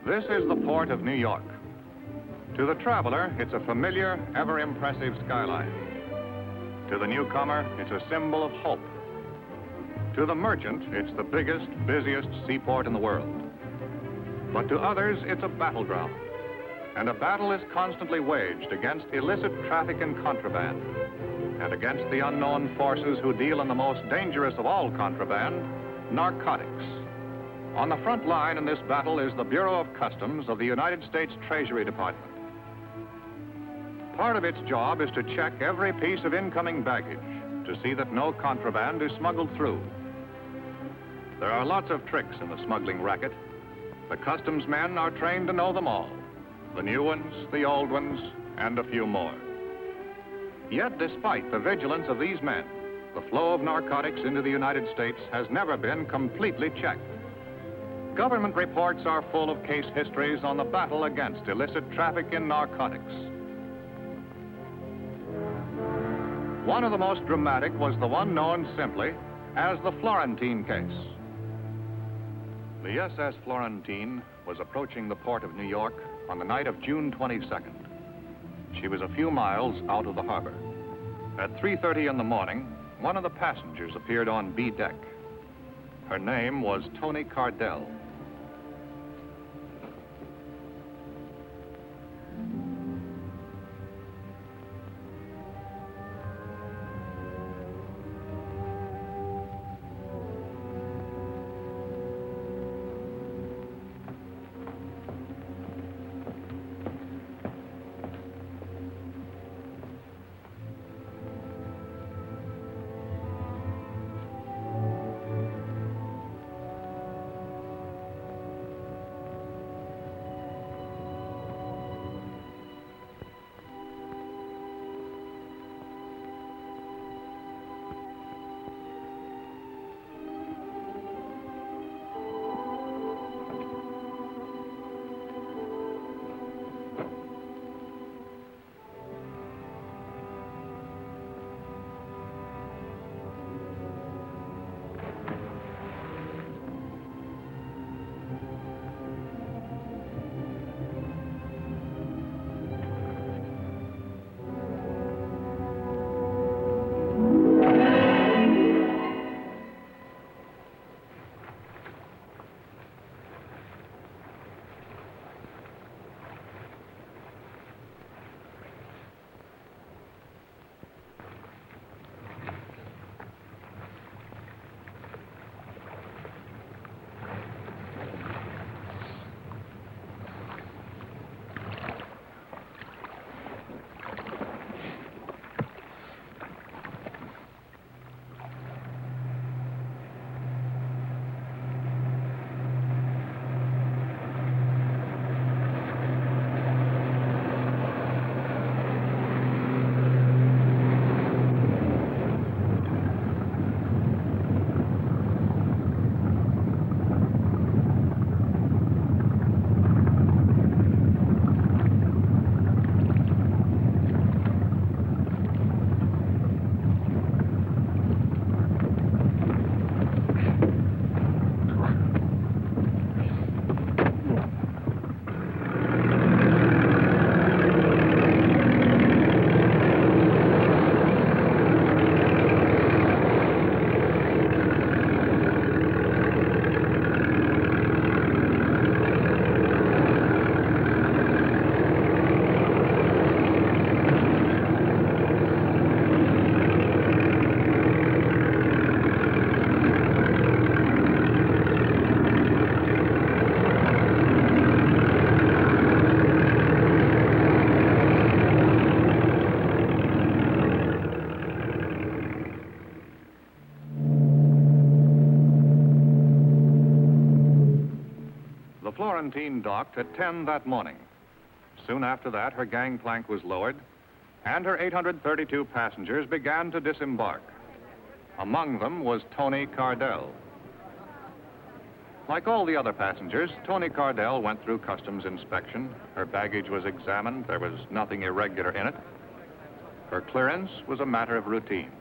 This is the port of New York. To the traveler, it's a familiar, ever-impressive skyline. To the newcomer, it's a symbol of hope. To the merchant, it's the biggest, busiest seaport in the world. But to others, it's a battleground. And a battle is constantly waged against illicit traffic and contraband, and against the unknown forces who deal in the most dangerous of all contraband, narcotics. On the front line in this battle is the Bureau of Customs of the United States Treasury Department. Part of its job is to check every piece of incoming baggage to see that no contraband is smuggled through. There are lots of tricks in the smuggling racket. The customs men are trained to know them all. The new ones, the old ones, and a few more. Yet, despite the vigilance of these men, the flow of narcotics into the United States has never been completely checked. Government reports are full of case histories on the battle against illicit traffic in narcotics. One of the most dramatic was the one known simply as the Florentine case. The SS Florentine was approaching the port of New York on the night of June 22nd. She was a few miles out of the harbor. At 3:30 in the morning, one of the passengers appeared on B deck. Her name was Toni Cardell. Florentine docked at 10 that morning. Soon after that, her gangplank was lowered, and her 832 passengers began to disembark. Among them was Toni Cardell. Like all the other passengers, Toni Cardell went through customs inspection. Her baggage was examined. There was nothing irregular in it. Her clearance was a matter of routine.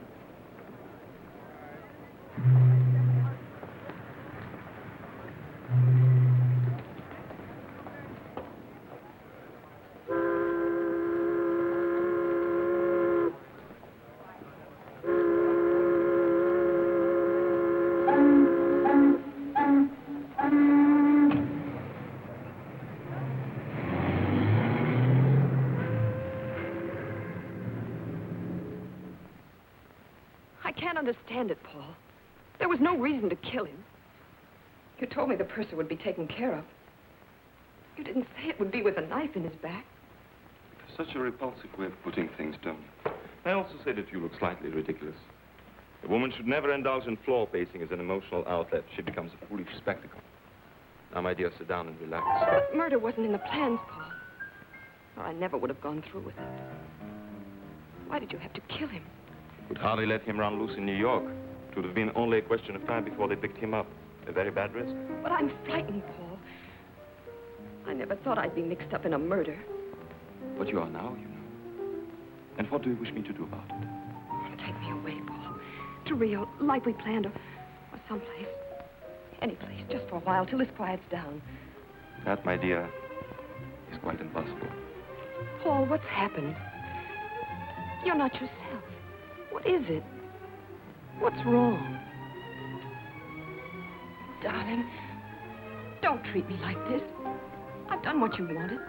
understand it, Paul. There was no reason to kill him. You told me the purser would be taken care of. You didn't say it would be with a knife in his back. Such a repulsive way of putting things, Tony. I also say that you look slightly ridiculous. A woman should never indulge in floor pacing as an emotional outlet. She becomes a foolish spectacle. Now, my dear, sit down and relax. But murder wasn't in the plans, Paul. Or I never would have gone through with it. Why did you have to kill him? You could hardly let him run loose in New York. It would have been only a question of time before they picked him up. A very bad risk. But I'm frightened, Paul. I never thought I'd be mixed up in a murder. But you are now, you know. And what do you wish me to do about it? Take me away, Paul. To Rio, like we planned, or someplace. Any place, just for a while, till this quiets down. That, my dear, is quite impossible. Paul, what's happened? You're not yourself. What is it? What's wrong? Darling, don't treat me like this. I've done what you wanted.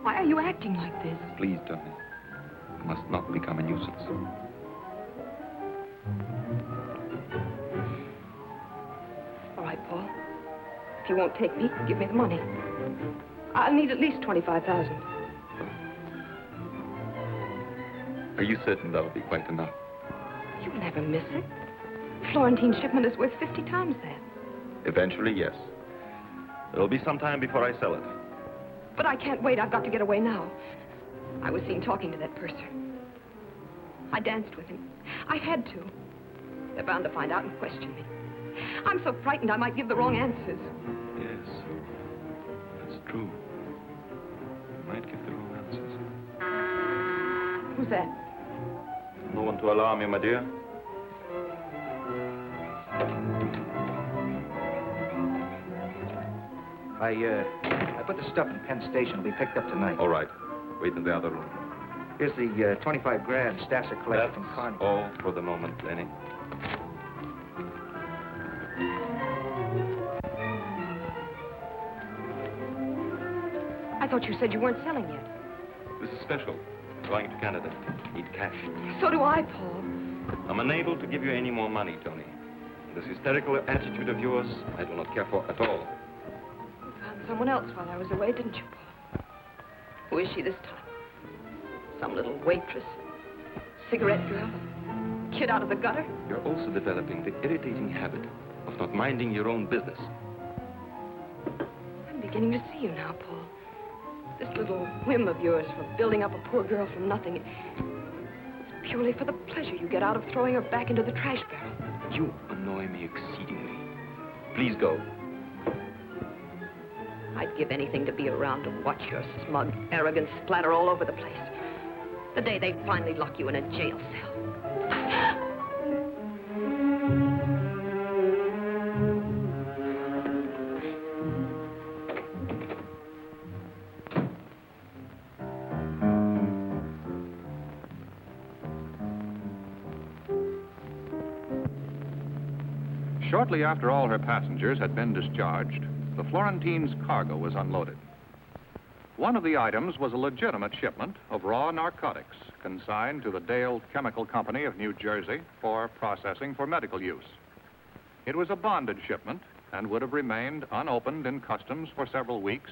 Why are you acting like this? Please, Tony. You must not become a nuisance. All right, Paul. If you won't take me, give me the money. I'll need at least $25,000. Are you certain that'll be quite enough? You'll never miss it. Florentine's shipment is worth 50 times that. Eventually, yes. It'll be some time before I sell it. But I can't wait. I've got to get away now. I was seen talking to that purser. I danced with him. I had to. They're bound to find out and question me. I'm so frightened I might give the wrong answers. Yes, that's true. You might give the wrong answers. Who's that? No one to alarm you, my dear. I put the stuff in Penn Station. It'll be picked up tonight. All right. Wait in the other room. Here's the 25 grand Stasser collected from Connie. All for the moment, Lenny. I thought you said you weren't selling yet. This is special. Going to Canada. Need cash. So do I, Paul. I'm unable to give you any more money, Tony. This hysterical attitude of yours, I do not care for at all. You found someone else while I was away, didn't you, Paul? Who is she this time? Some little waitress? Cigarette girl? Kid out of the gutter? You're also developing the irritating habit of not minding your own business. I'm beginning to see you now, Paul. This little whim of yours for building up a poor girl from nothing, it's purely for the pleasure you get out of throwing her back into the trash barrel. You annoy me exceedingly. Please go. I'd give anything to be around to watch your smug arrogance splatter all over the place. The day they finally lock you in a jail cell. Shortly after all her passengers had been discharged, the Florentine's cargo was unloaded. One of the items was a legitimate shipment of raw narcotics consigned to the Dale Chemical Company of New Jersey for processing for medical use. It was a bonded shipment and would have remained unopened in customs for several weeks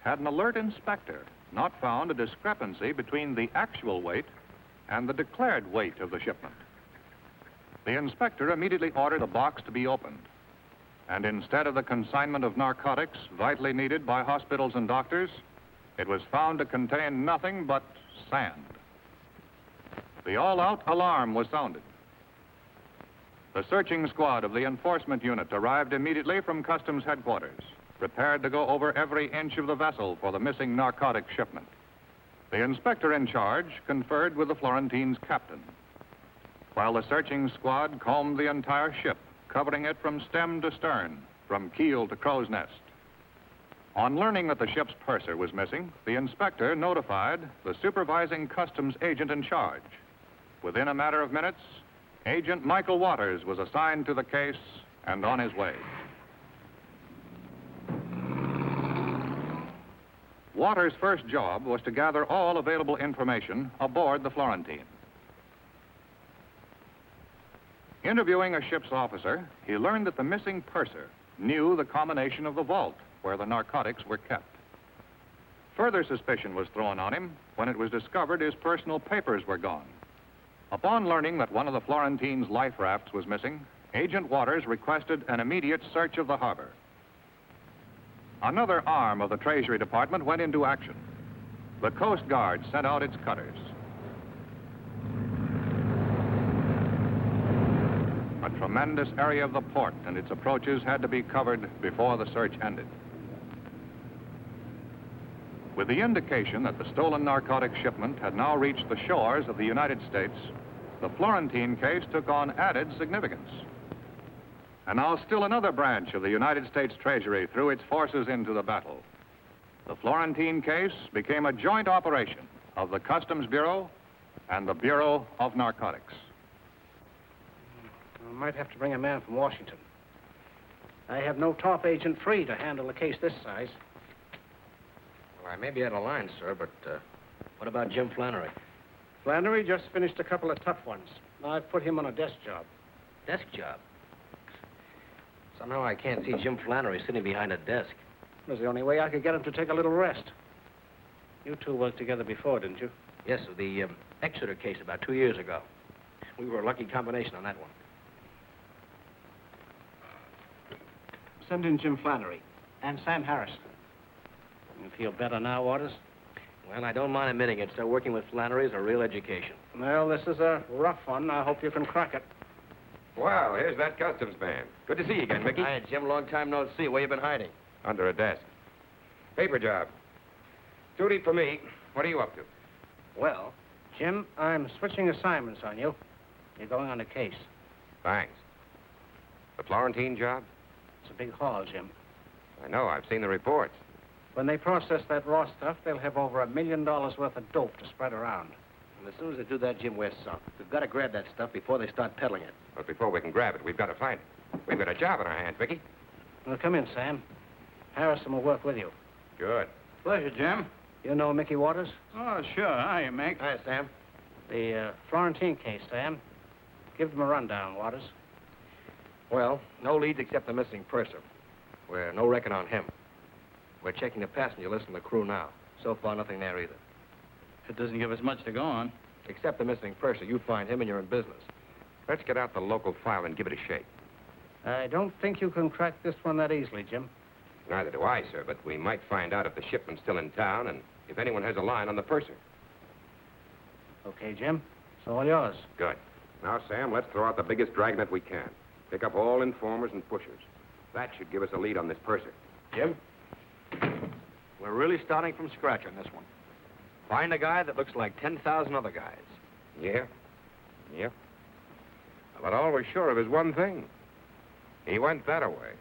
had an alert inspector not found a discrepancy between the actual weight and the declared weight of the shipment. The inspector immediately ordered the box to be opened. And instead of the consignment of narcotics vitally needed by hospitals and doctors, it was found to contain nothing but sand. The all-out alarm was sounded. The searching squad of the enforcement unit arrived immediately from Customs headquarters, prepared to go over every inch of the vessel for the missing narcotic shipment. The inspector in charge conferred with the Florentine's captain, while the searching squad combed the entire ship, covering it from stem to stern, from keel to crow's nest. On learning that the ship's purser was missing, the inspector notified the supervising customs agent in charge. Within a matter of minutes, Agent Michael Waters was assigned to the case and on his way. Waters' first job was to gather all available information aboard the Florentine. Interviewing a ship's officer, he learned that the missing purser knew the combination of the vault where the narcotics were kept. Further suspicion was thrown on him when it was discovered his personal papers were gone. Upon learning that one of the Florentine's life rafts was missing, Agent Waters requested an immediate search of the harbor. Another arm of the Treasury Department went into action. The Coast Guard sent out its cutters. A tremendous area of the port and its approaches had to be covered before the search ended. With the indication that the stolen narcotic shipment had now reached the shores of the United States, the Florentine case took on added significance. And now still another branch of the United States Treasury threw its forces into the battle. The Florentine case became a joint operation of the Customs Bureau and the Bureau of Narcotics. I might have to bring a man from Washington. I have no top agent free to handle a case this size. Well, I may be out of line, sir, but what about Jim Flannery? Flannery just finished a couple of tough ones. I've put him on a desk job. Desk job? Somehow I can't see Jim Flannery sitting behind a desk. It was the only way I could get him to take a little rest. You two worked together before, didn't you? Yes, the Exeter case about 2 years ago. We were a lucky combination on that one. Send in Jim Flannery and Sam Harrison. You feel better now, Waters? Well, I don't mind admitting it, sir. Working with Flannery is a real education. Well, this is a rough one. I hope you can crack it. Well, here's that customs man. Good to see you again, Mickey. Hi, Jim. Long time no see. Where you been hiding? Under a desk. Paper job. Duty for me. What are you up to? Well, Jim, I'm switching assignments on you. You're going on a case. Thanks. The Florentine job? It's a big haul, Jim. I know. I've seen the reports. When they process that raw stuff, they'll have over $1 million worth of dope to spread around. And as soon as they do that, Jim, we're sunk. We've got to grab that stuff before they start peddling it. But before we can grab it, we've got to find it. We've got a job on our hands, Mickey. Well, come in, Sam. Harrison will work with you. Good. Pleasure, Jim. You know Mickey Waters? Oh, sure. Hiya, Mick. Hi, Sam. The Florentine case, Sam. Give them a rundown, Waters. Well, no leads except the missing purser. We're no reckon on him. We're checking the passenger list and the crew now. So far, nothing there either. It doesn't give us much to go on. Except the missing purser. You find him and you're in business. Let's get out the local file and give it a shake. I don't think you can crack this one that easily, Jim. Neither do I, sir, but we might find out if the shipment's still in town and if anyone has a line on the purser. Okay, Jim. It's all yours. Good. Now, Sam, let's throw out the biggest dragnet we can. Pick up all informers and pushers. That should give us a lead on this purser. Jim? We're really starting from scratch on this one. Find a guy that looks like 10,000 other guys. Yeah? Yep. But all we're sure of is one thing. He went that way.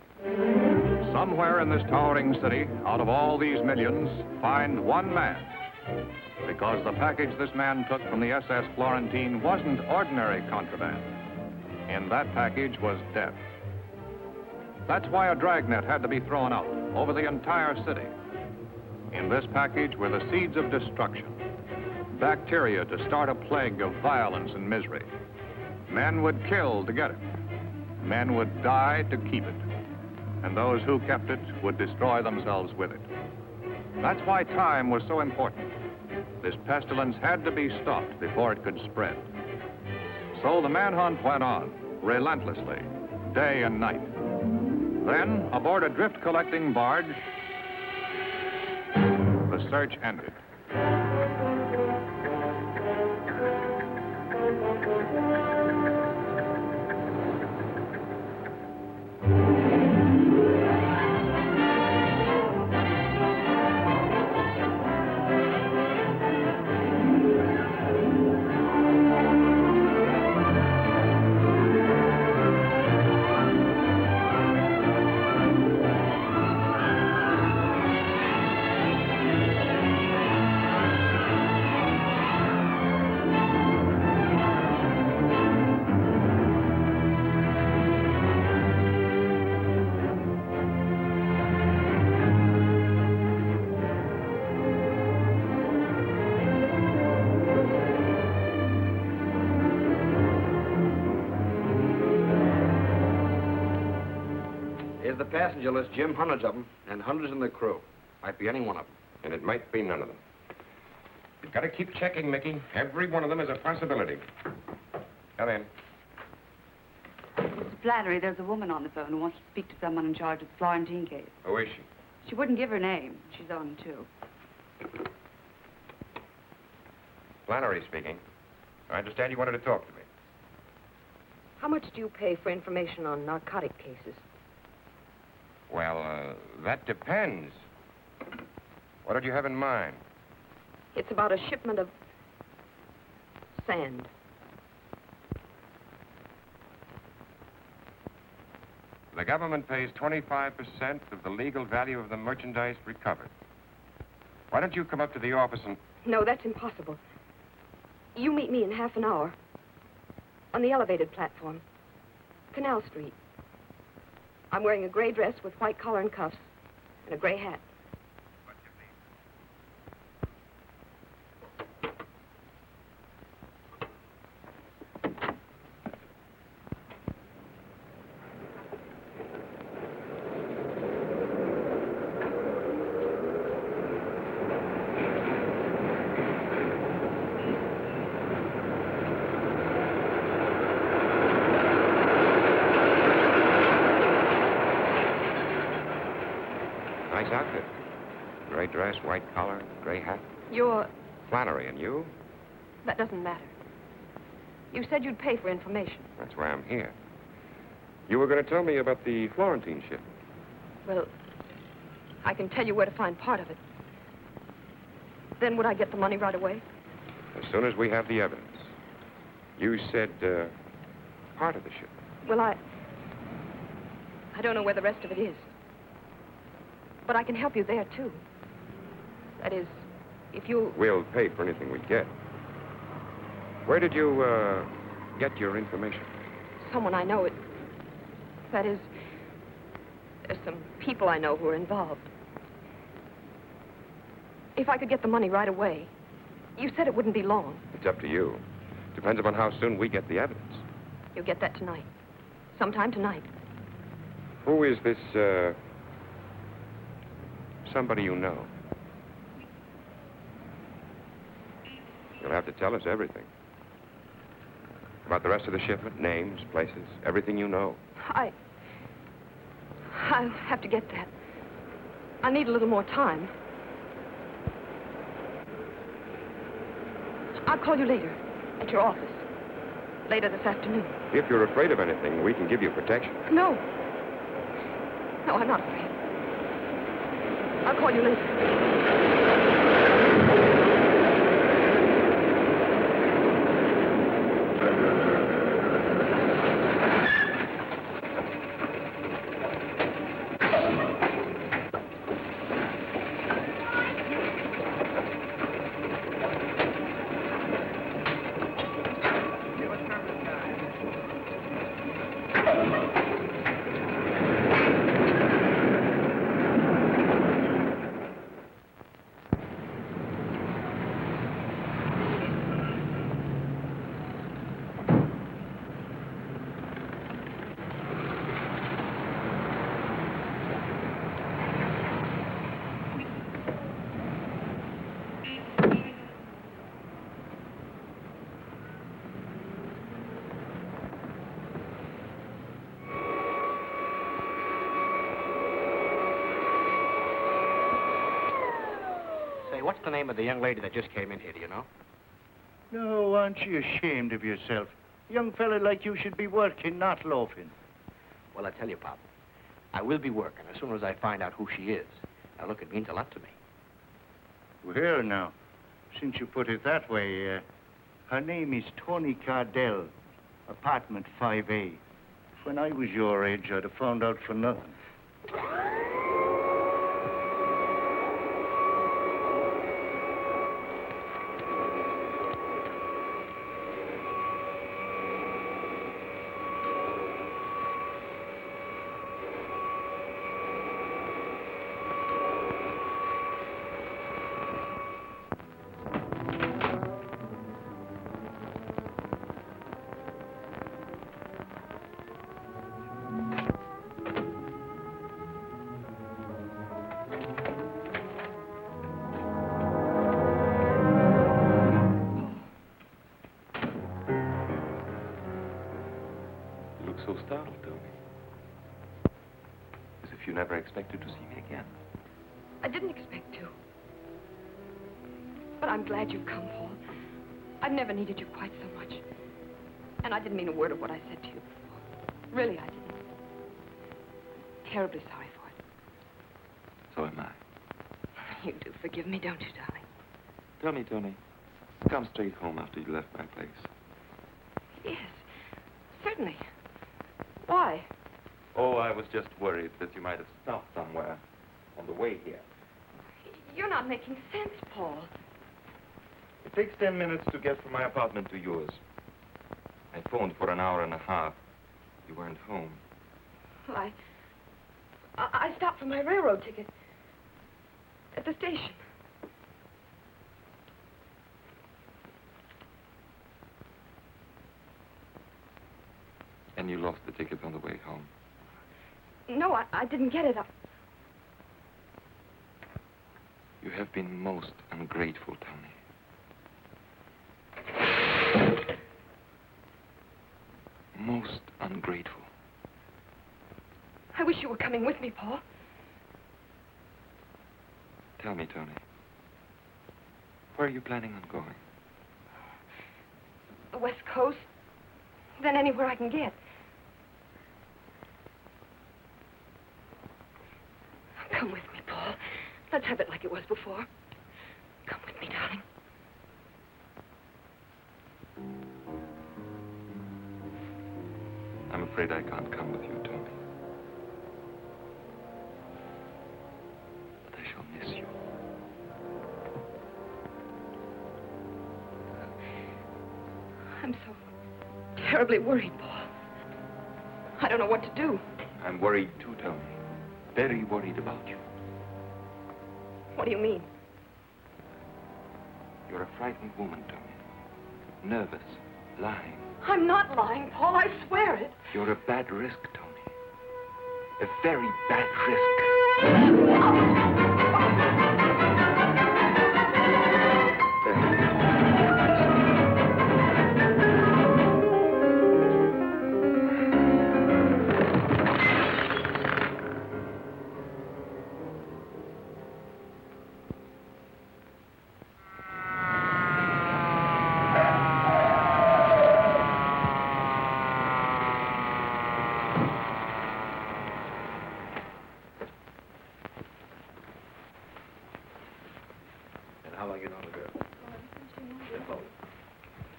Somewhere in this towering city, out of all these millions, find one man. Because the package this man took from the SS Florentine wasn't ordinary contraband. In that package was death. That's why a dragnet had to be thrown out over the entire city. In this package were the seeds of destruction, bacteria to start a plague of violence and misery. Men would kill to get it. Men would die to keep it. And those who kept it would destroy themselves with it. That's why time was so important. This pestilence had to be stopped before it could spread. So the manhunt went on, relentlessly, day and night. Then, aboard a drift-collecting barge, the search ended. Here's the passenger list, Jim. Hundreds of them, and hundreds in the crew. Might be any one of them. And it might be none of them. You've got to keep checking, Mickey. Every one of them is a possibility. Come in. Mr. Flannery, there's a woman on the phone who wants to speak to someone in charge of the Florentine case. Who is she? She wouldn't give her name. She's on, too. Flannery speaking. I understand you wanted to talk to me. How much do you pay for information on narcotic cases? Well, that depends. What did you have in mind? It's about a shipment of sand. The government pays 25% of the legal value of the merchandise recovered. Why don't you come up to the office and... No, that's impossible. You meet me in half an hour. On the elevated platform. Canal Street. I'm wearing a gray dress with white collar and cuffs. And a gray hat. Nice outfit. Gray dress, white collar, gray hat. You're... Flannery, and you? That doesn't matter. You said you'd pay for information. That's why I'm here. You were going to tell me about the Florentine ship. Well, I can tell you where to find part of it. Then would I get the money right away? As soon as we have the evidence. You said, part of the ship. Well, I don't know where the rest of it is. But I can help you there, too. That is, if you... We'll pay for anything we get. Where did you, get your information? Someone I know. That is, there's some people I know who are involved. If I could get the money right away, you said it wouldn't be long. It's up to you. Depends upon how soon we get the evidence. You'll get that tonight. Sometime tonight. Who is this, somebody you know? You'll have to tell us everything. About the rest of the shipment, names, places, everything you know. I'll have to get that. I need a little more time. I'll call you later, at your office. Later this afternoon. If you're afraid of anything, we can give you protection. No. No, I'm not afraid. I'll call you later. Say, what's the name of the young lady that just came in here, do you know? No, aren't you ashamed of yourself? A young fella like you should be working, not loafing. Well, I tell you, Pop, I will be working as soon as I find out who she is. Now, look, it means a lot to me. Well, now, since you put it that way, her name is Tony Cardell, apartment 5A. When I was your age, I'd have found out for nothing. startled, Tony. As if you never expected to see me again. I didn't expect to. But I'm glad you've come, Paul. I've never needed you quite so much. And I didn't mean a word of what I said to you before. Really, I didn't. Terribly sorry for it. So am I. You do forgive me, don't you, darling? Tell me, Tony, come straight home after you left my place. Yes, certainly. Why? Oh, I was just worried that you might have stopped somewhere on the way here. You're not making sense, Paul. It takes 10 minutes to get from my apartment to yours. I phoned for an hour and a half. You weren't home. Well, I stopped for my railroad ticket at the station. And you lost the ticket on the way home. No, I didn't get it. You have been most ungrateful, Tony. Most ungrateful. I wish you were coming with me, Paul. Tell me, Tony, where are you planning on going? The West Coast, then anywhere I can get. Come with me, Paul. Let's have it like it was before. Come with me, darling. I'm afraid I can't come with you, Tony. But I shall miss you. I'm so terribly worried, Paul. I don't know what to do. I'm worried too, Tony. Very worried about you. What do you mean? You're a frightened woman, Tony. Nervous, lying. I'm not lying, Paul. I swear it. You're a bad risk, Tony. A very bad risk.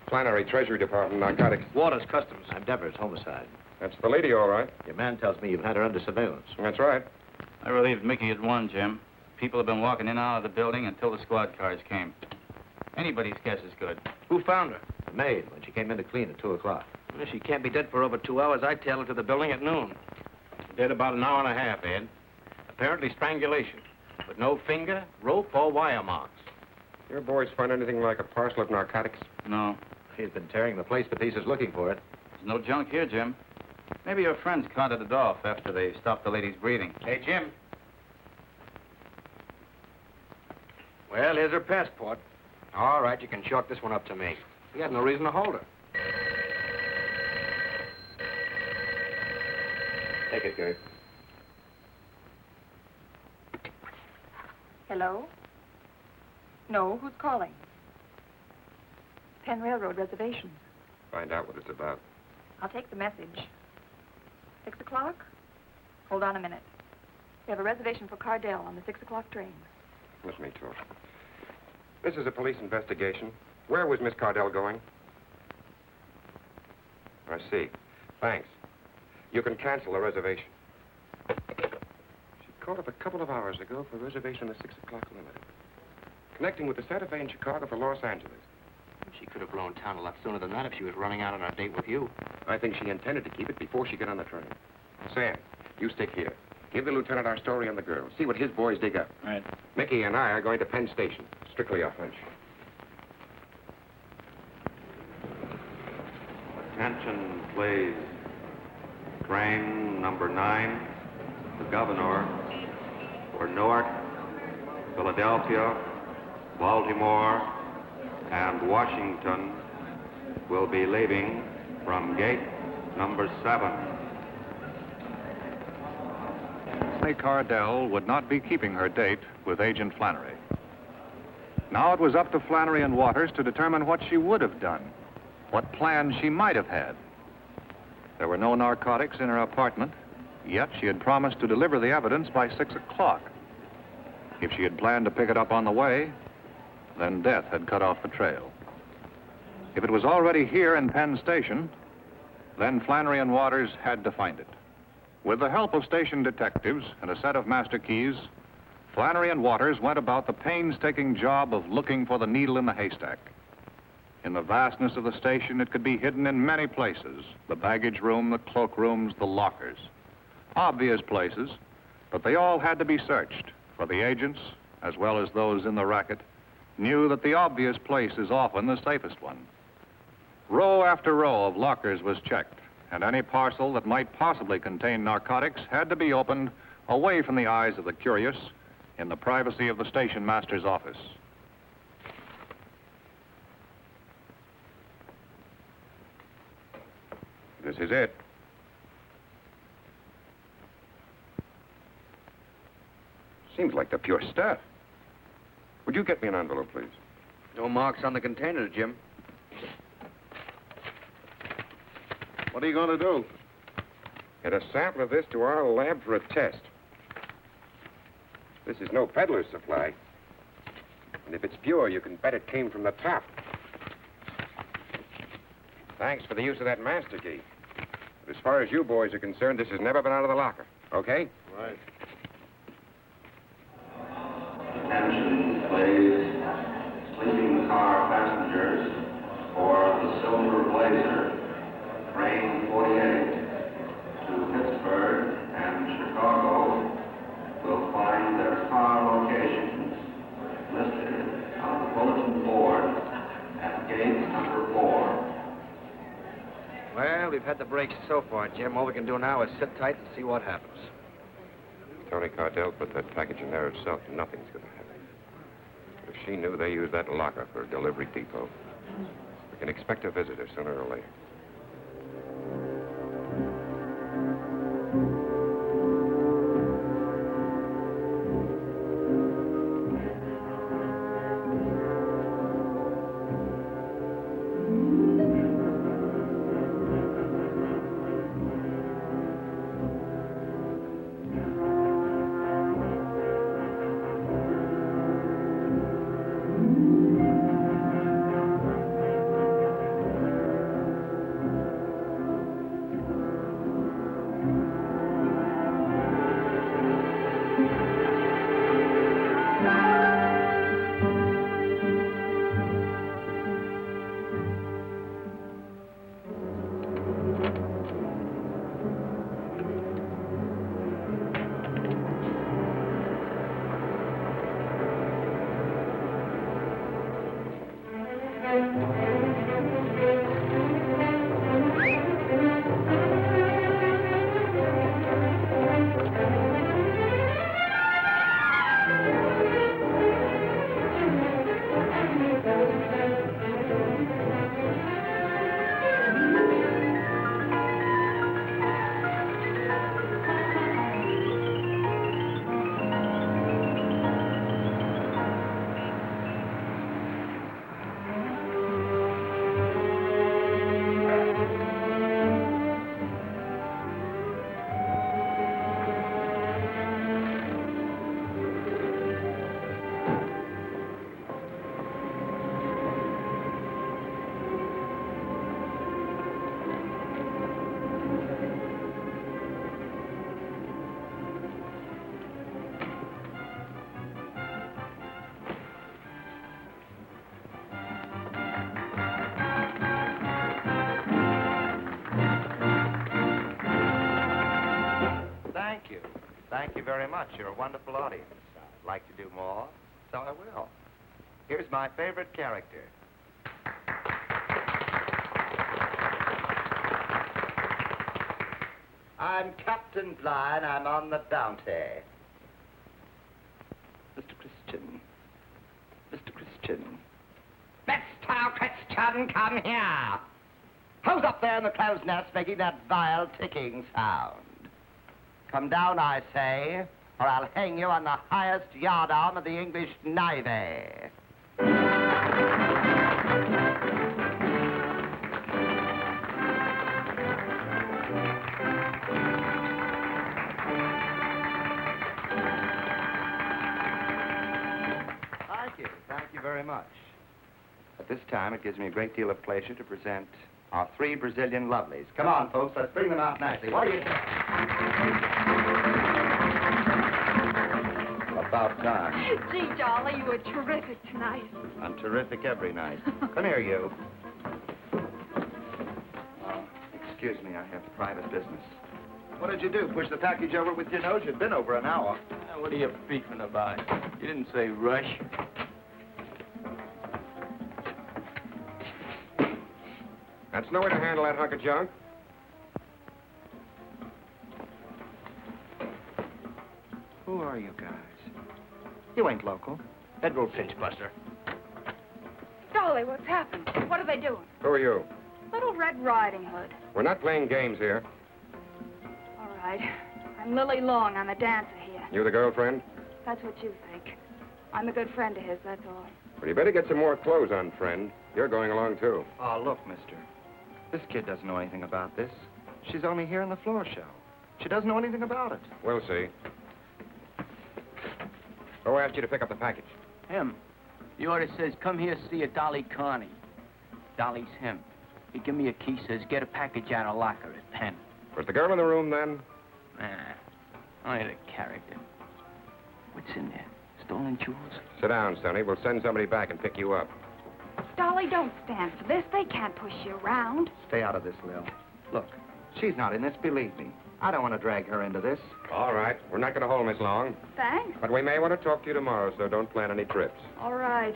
Flannery, Treasury Department, narcotics. Waters, Customs. I'm Devers, homicide. That's the lady, all right. Your man tells me you've had her under surveillance. That's right. I relieved Mickey at 1, Jim. People have been walking in and out of the building until the squad cars came. Anybody's guess is good. Who found her? The maid, when she came in to clean at 2 o'clock. Well, she can't be dead for over 2 hours. I tailed her to the building at noon. Dead about an hour and a half, Ed. Apparently strangulation. But no finger, rope, or wire marks. Your boys find anything like a parcel of narcotics? No. He's been tearing the place to pieces looking for it. There's no junk here, Jim. Maybe your friends carted it off after they stopped the lady's breathing. Hey, Jim. Well, here's her passport. All right, you can chalk this one up to me. We had no reason to hold her. Take it, Gert. Hello? No, who's calling? Penn Railroad reservations. Find out what it's about. I'll take the message. 6 o'clock? Hold on a minute. We have a reservation for Cardell on the 6 o'clock train. Let me talk. This is a police investigation. Where was Miss Cardell going? I see. Thanks. You can cancel the reservation. She called up a couple of hours ago for a reservation on the 6 o'clock limited. Connecting with the Santa Fe in Chicago for Los Angeles. She could have blown town a lot sooner than that if she was running out on a date with you. I think she intended to keep it before she got on the train. Sam, you stick here. Give the lieutenant our story on the girl. See what his boys dig up. All right. Mickey and I are going to Penn Station. Strictly a hunch. Attention, please. Train number 9, the Governor, for Newark, Philadelphia, Baltimore, and Washington will be leaving from gate number 7. Courtney Cardell would not be keeping her date with Agent Flannery. Now it was up to Flannery and Waters to determine what she would have done, what plans she might have had. There were no narcotics in her apartment, yet she had promised to deliver the evidence by 6 o'clock. If she had planned to pick it up on the way, then death had cut off the trail. If it was already here in Penn Station, then Flannery and Waters had to find it. With the help of station detectives and a set of master keys, Flannery and Waters went about the painstaking job of looking for the needle in the haystack. In the vastness of the station, it could be hidden in many places: the baggage room, the cloakrooms, the lockers. Obvious places, but they all had to be searched, for the agents, as well as those in the racket, knew that the obvious place is often the safest one. Row after row of lockers was checked, and any parcel that might possibly contain narcotics had to be opened away from the eyes of the curious in the privacy of the station master's office. This is it. Seems like the pure stuff. Would you get me an envelope, please? No marks on the container, Jim. What are you going to do? Get a sample of this to our lab for a test. This is no peddler's supply. And if it's pure, you can bet it came from the top. Thanks for the use of that master key. But as far as you boys are concerned, this has never been out of the locker. Okay? Right. Attention, please. Sleeping car passengers for the Silver Blazer, train 48 to Pittsburgh and Chicago will find their car locations listed on the bulletin board at gate number 4. Well, we've had the breaks so far, Jim. All we can do now is sit tight and see what happens. Tony Cardell put that package in there herself. Nothing's going to happen. But if she knew they used that locker for a delivery depot, we can expect a visitor sooner or later. Thank you very much. You're a wonderful audience. I'd like to do more, so I will. Here's my favorite character. I'm Captain Blind. I'm on the bounty. Mr. Christian. Mr. Christian. Mr. Christian, come here. Who's up there in the crow's nest making that vile ticking sound? Come down, I say, or I'll hang you on the highest yardarm of the English Navy. Thank you very much. At this time, it gives me a great deal of pleasure to present our 3 Brazilian lovelies. Come on, folks, let's bring them out nicely. What do you think? About time. Gee, Dolly, you were terrific tonight. I'm terrific every night. Come here, you. Excuse me, I have private business. What did you do? Push the package over with your nose? You'd been over an hour. What are you beefing about? You didn't say rush. That's no way to handle that hunk of junk. Who are you guys? You ain't local. Edward Finchbuster. Dolly, what's happened? What are they doing? Who are you? Little Red Riding Hood. We're not playing games here. All right. I'm Lily Long. I'm a dancer here. You the girlfriend? That's what you think. I'm a good friend of his, that's all. Well, you better get some more clothes on, friend. You're going along, too. Oh, look, mister. This kid doesn't know anything about this. She's only here in the floor show. She doesn't know anything about it. We'll see. Who asked you to pick up the package? Him. The order says, come here, see a Dolly Carney. Dolly's him. He give me a key, says, get a package out of locker at 10. Was the girl in the room then? Nah, only the character. What's in there? Stolen jewels? Sit down, Sonny. We'll send somebody back and pick you up. Dolly, don't stand for this. They can't push you around. Stay out of this, Lil. Look, she's not in this, believe me. I don't want to drag her into this. All right. We're not going to hold Miss Long. Thanks. But we may want to talk to you tomorrow, so don't plan any trips. All right.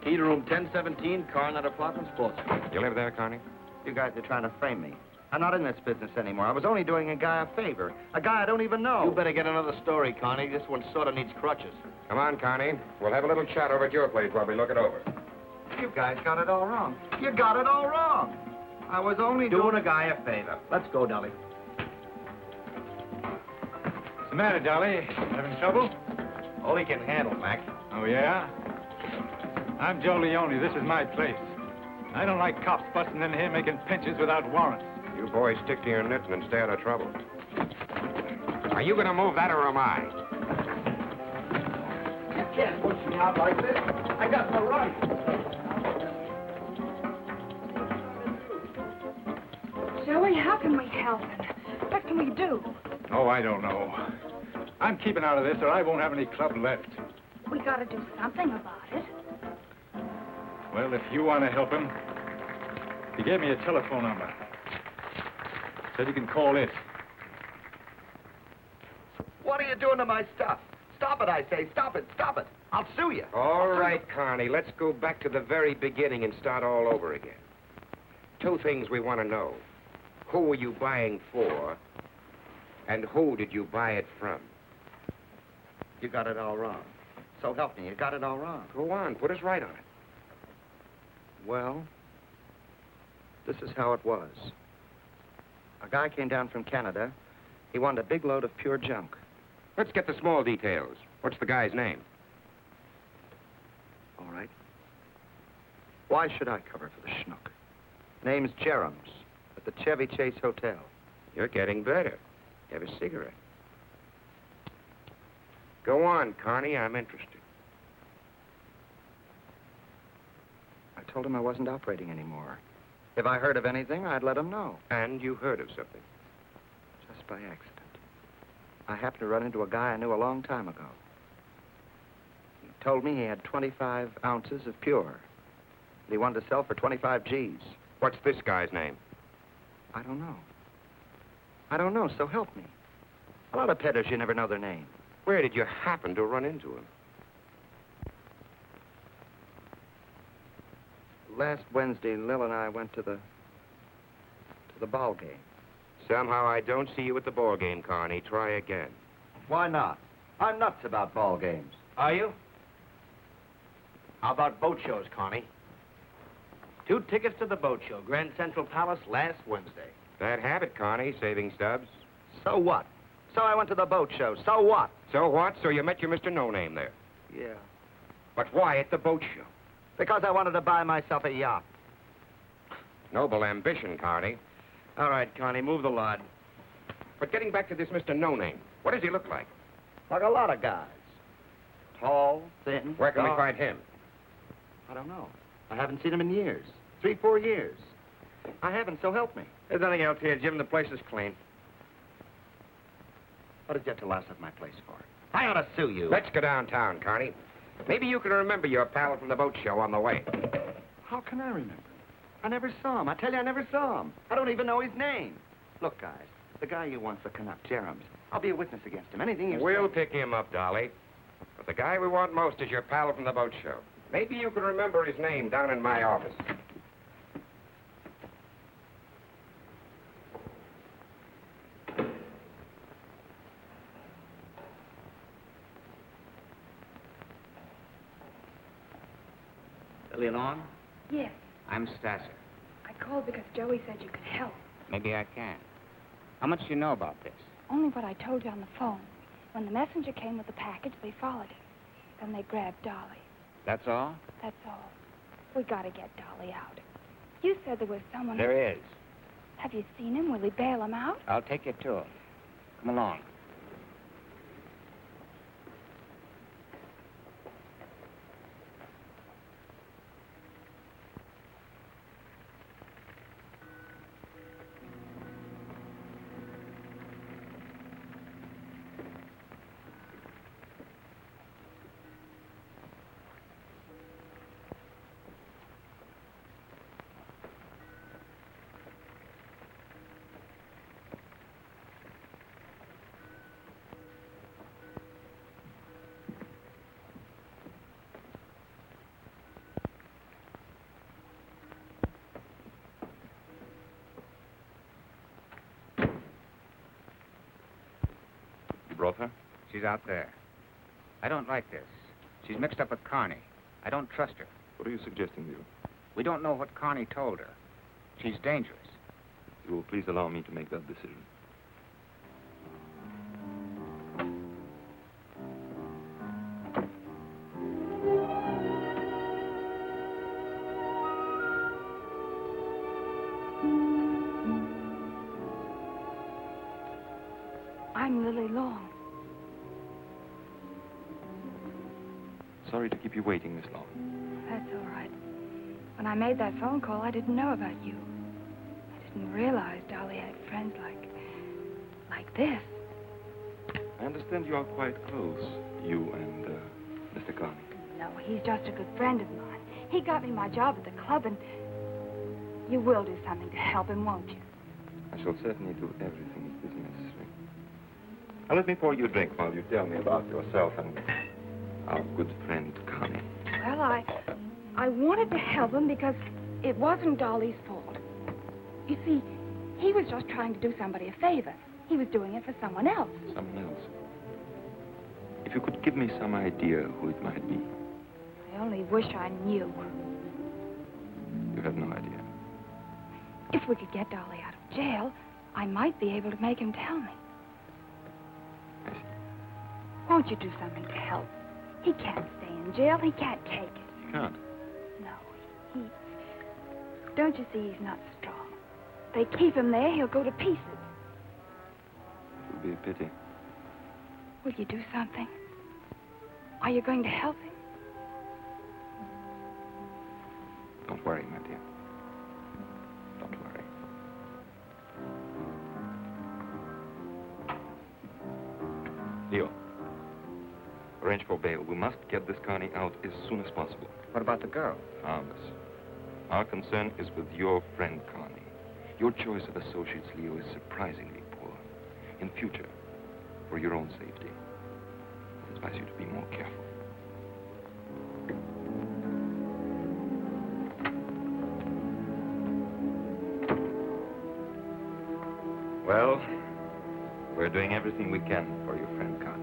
Key to room 1017, Coronet Apartments, Portsmouth. You live there, Connie? You guys are trying to frame me. I'm not in this business anymore. I was only doing a guy a favor. A guy I don't even know. You better get another story, Connie. This one sort of needs crutches. Come on, Connie. We'll have a little chat over at your place while we look it over. You guys got it all wrong. You got it all wrong. I was only Doing a guy a favor. Let's go, Dolly. What's the matter, Dolly? Having trouble? All he can handle, Mac. Oh, yeah? I'm Joe Leone. This is my place. I don't like cops busting in here making pinches without warrants. You boys stick to your knitting and stay out of trouble. Are you going to move that or am I? You can't push me out like this. I got no right. Joey, how can we help him? What can we do? Oh, I don't know. I'm keeping out of this or I won't have any club left. We gotta do something about it. Well, if you want to help him, he gave me a telephone number. Said you can call it. What are you doing to my stuff? Stop it, I say. Stop it. Stop it. I'll sue you. All right, Connie. Let's go back to the very beginning and start all over again. 2 things we want to know. Who were you buying for? And who did you buy it from? You got it all wrong. So help me, you got it all wrong. Go on. Put us right on it. Well, this is how it was. A guy came down from Canada. He wanted a big load of pure junk. Let's get the small details. What's the guy's name? All right. Why should I cover for the schnook? Name's Jerums, at the Chevy Chase Hotel. You're getting better. Have a cigarette. Go on, Connie. I'm interested. I told him I wasn't operating anymore. If I heard of anything, I'd let him know. And you heard of something? Just by accident. I happened to run into a guy I knew a long time ago. He told me he had 25 ounces of pure. That he wanted to sell for 25 G's. What's this guy's name? I don't know. I don't know, so help me. A lot of peddlers, you never know their name. Where did you happen to run into him? Last Wednesday, Lil and I went to the ball game. Somehow I don't see you at the ball game, Connie. Try again. Why not? I'm nuts about ball games. Are you? How about boat shows, Connie? 2 tickets to the boat show, Grand Central Palace, last Wednesday. Bad habit, Connie, saving stubs. So what? So I went to the boat show. So what? So what? So you met your Mr. No-Name there. Yeah. But why at the boat show? Because I wanted to buy myself a yacht. Noble ambition, Carney. All right, Connie, move the lot. But getting back to this Mr. No-Name, what does he look like? Like a lot of guys. Tall, thin. Where can we dark. find him? I don't know. I haven't seen him in years. 3-4 years. I haven't, so help me. There's nothing else here, Jim. The place is clean. What did you have to louse up my place for? I ought to sue you. Let's go downtown, Carney. Maybe you can remember your pal from the boat show on the way. How can I remember? I never saw him. I tell you, I never saw him. I don't even know his name. Look, guys, the guy you want's the Canuck, Jerems. I'll be a witness against him. Anything you We'll say. pick him up, Dolly. But the guy we want most is your pal from the boat show. Maybe you can remember his name down in my office. Lily Long, Yes. I'm Stasser. I called because Joey said you could help. Maybe I can. How much do you know about this? Only what I told you on the phone. When the messenger came with the package, they followed it. Then they grabbed Dolly. That's all? That's all. We gotta get Dolly out. You said there was someone... There is. Have you seen him? Will he bail him out? I'll take you to him. Come along. Brought her? She's out there. I don't like this. She's mixed up with Carney. I don't trust her. What are you suggesting, Leo? We don't know what Carney told her. She's dangerous. You will please allow me to make that decision. I'm Lily Long. Sorry to keep you waiting this long. That's all right. When I made that phone call, I didn't know about you. I didn't realize Dolly had friends like this. I understand you are quite close, you and Mr. Carney. No, he's just a good friend of mine. He got me my job at the club, and you will do something to help him, won't you? I shall certainly do everything that is necessary. Now let me pour you a drink while you tell me about yourself and our good friend Carney. Well, I wanted to help him because it wasn't Dolly's fault. You see, he was just trying to do somebody a favor. He was doing it for someone else. Someone else. If you could give me some idea who it might be. I only wish I knew. You have no idea. If we could get Dolly out of jail, I might be able to make him tell me. I see. Won't you do something to help? He can't stay in jail. He can't take it. You can't. No, he... Don't you see he's not strong? They keep him there, he'll go to pieces. It would be a pity. Will you do something? Are you going to help him? Don't worry, my dear. Don't worry. Leo, arrange for bail. We must get this Carney out as soon as possible. What about the girl? Harmless. Our concern is with your friend Carney. Your choice of associates, Leo, is surprisingly poor. In future, for your own safety, I advise you to be more careful. Well, we're doing everything we can for your friend Carney.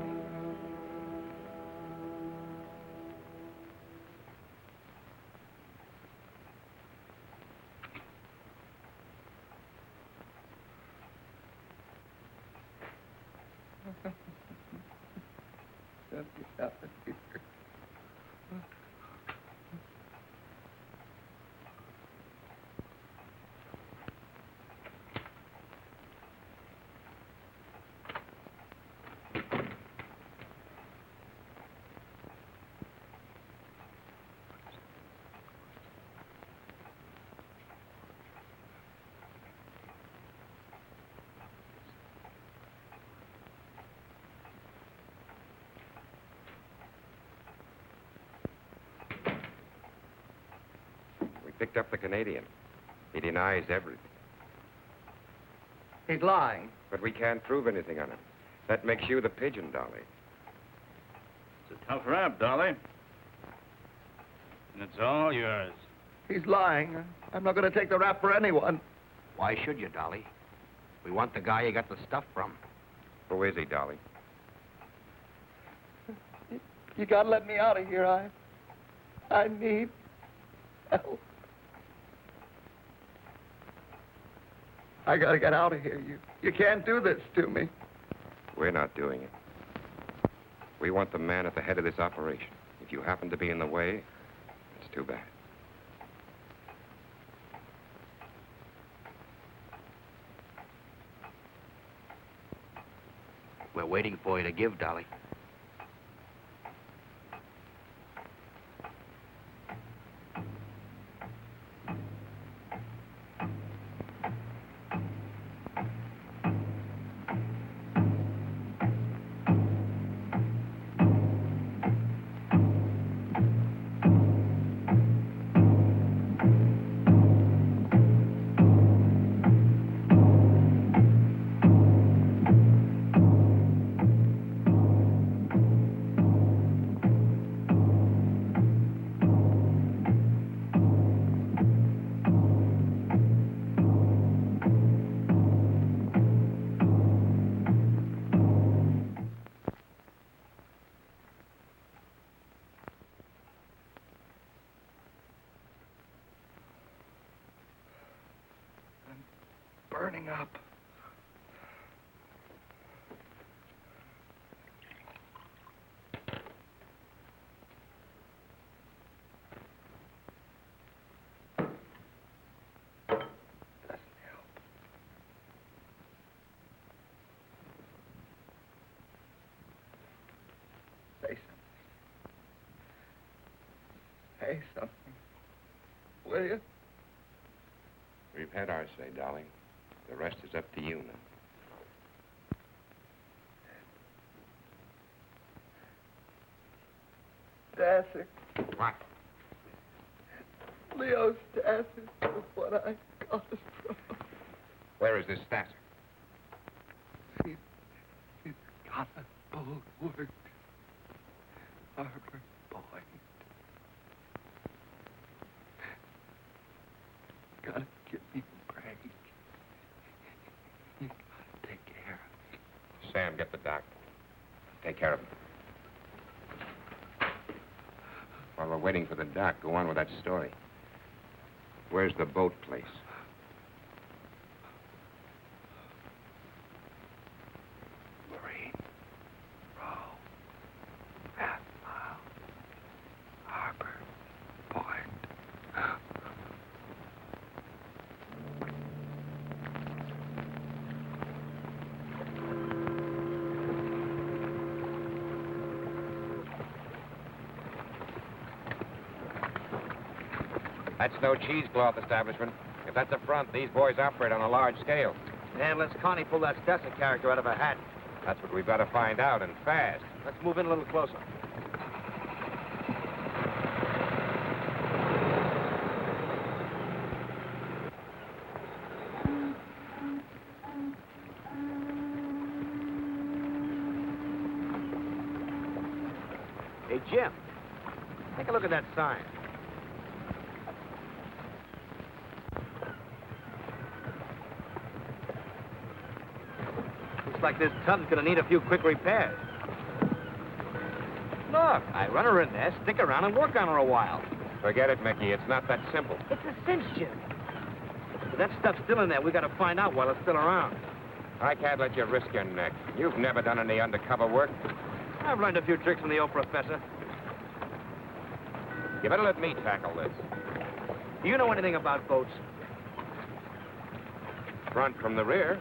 Let me out of here. Picked up the Canadian. He denies everything. He's lying. But we can't prove anything on him. That makes you the pigeon, Dolly. It's a tough rap, Dolly. And it's all yours. He's lying. I'm not going to take the rap for anyone. Why should you, Dolly? We want the guy you got the stuff from. Who is he, Dolly? You got to let me out of here. I need help. I got to get out of here. You can't do this to me. We're not doing it. We want the man at the head of this operation. If you happen to be in the way, it's too bad. We're waiting for you to give, Dolly. Burning up. Say something. Say something. Will you? We've had our say, Dolly. The rest is up to you now. Stasser. What? Leo Stasser is what I got it from. Where is this Stasser? He's got a bold word. Harbor Point. Gotta give me a break. You gotta take care of me. Sam, get the doctor. Take care of him. While we're waiting for the doc, go on with that story. Where's the boat place? Marine Row. Half Mile. Harbor Point. That's no cheesecloth establishment. If that's a front, these boys operate on a large scale. And let's Connie pull that Stasser character out of her hat. That's what we better find out, and fast. Let's move in a little closer. Hey, Jim, take a look at that sign. Like this tub's gonna need a few quick repairs. Look, I run her in there, stick around, and work on her a while. Forget it, Mickey. It's not that simple. It's a cinch, Jim. But that stuff's still in there. We gotta find out while it's still around. I can't let you risk your neck. You've never done any undercover work. I've learned a few tricks from the old professor. You better let me tackle this. Do you know anything about boats? Front from the rear.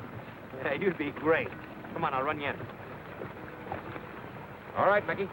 Yeah, you'd be great. Come on, I'll run you in. All right, Mickey.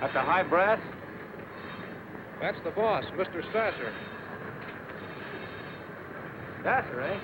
At the high brass? That's the boss, Mr. Sasser. Sasser, eh?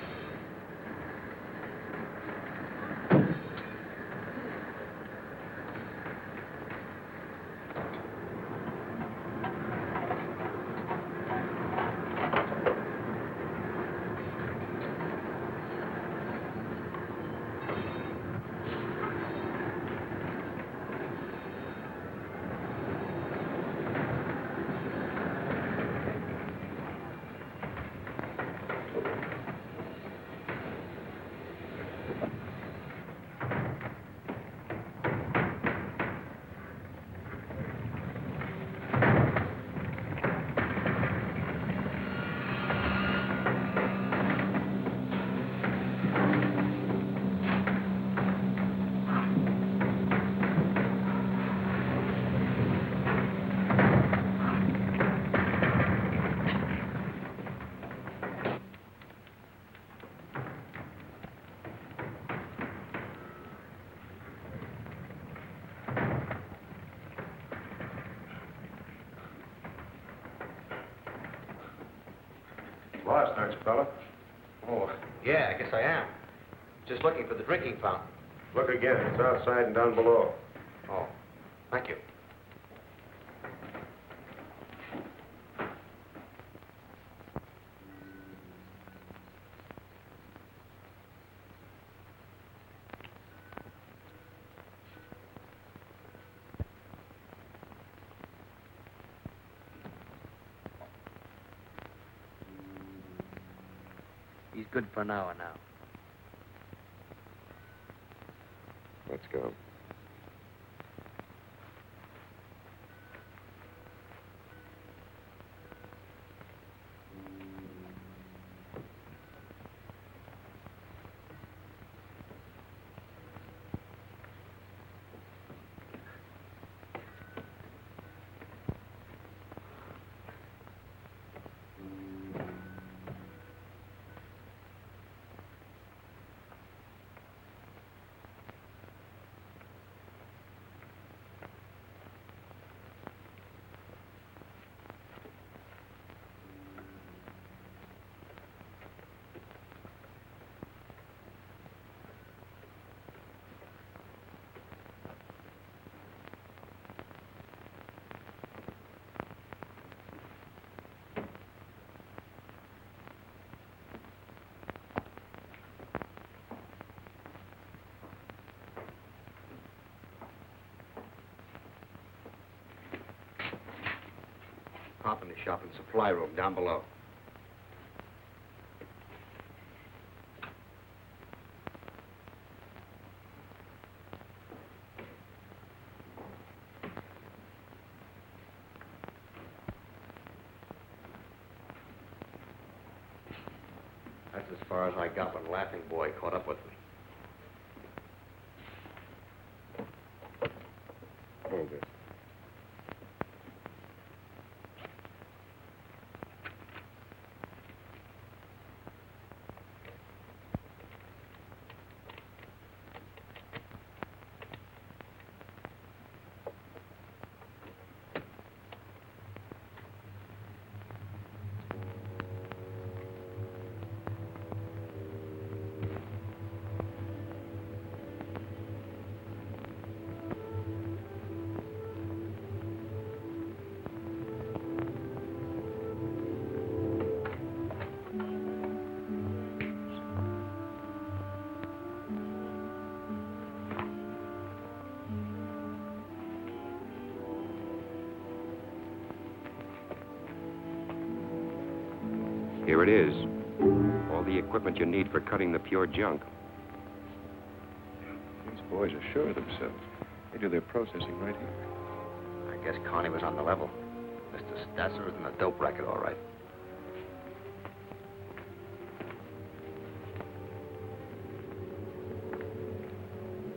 Lost, aren't you, fella? Oh, yeah, I guess I am. Just looking for the drinking fountain. Look again. It's outside and down below. Oh, thank you. He's good for an hour now. Let's go. Hop in the shop and supply room down below. That's as far as I got when Laughing Boy caught up with me. Hold this. Here it is. All the equipment you need for cutting the pure junk. These boys are sure of themselves. They do their processing right here. I guess Connie was on the level. Mr. Stasser is in the dope racket, all right.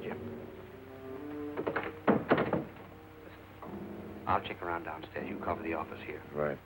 Jim. I'll check around downstairs. You cover the office here. Right.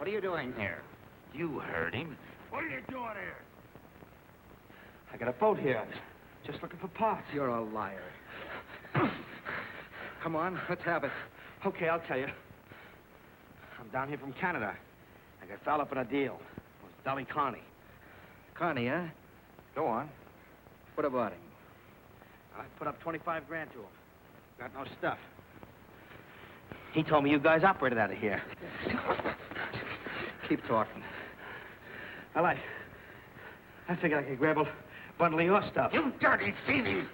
What are you doing here? You heard him. What are you doing here? I got a boat here. Just looking for parts. You're a liar. Come on, let's have it. Okay, I'll tell you. I'm down here from Canada. I got fouled up in a deal. It was Dolly Carney. Connie, huh? Go on. What about him? I put up 25 grand to him. Got no stuff. He told me you guys operated out of here. Keep talking. Well, I figured I could grab a bundle of your stuff. You dirty thieving!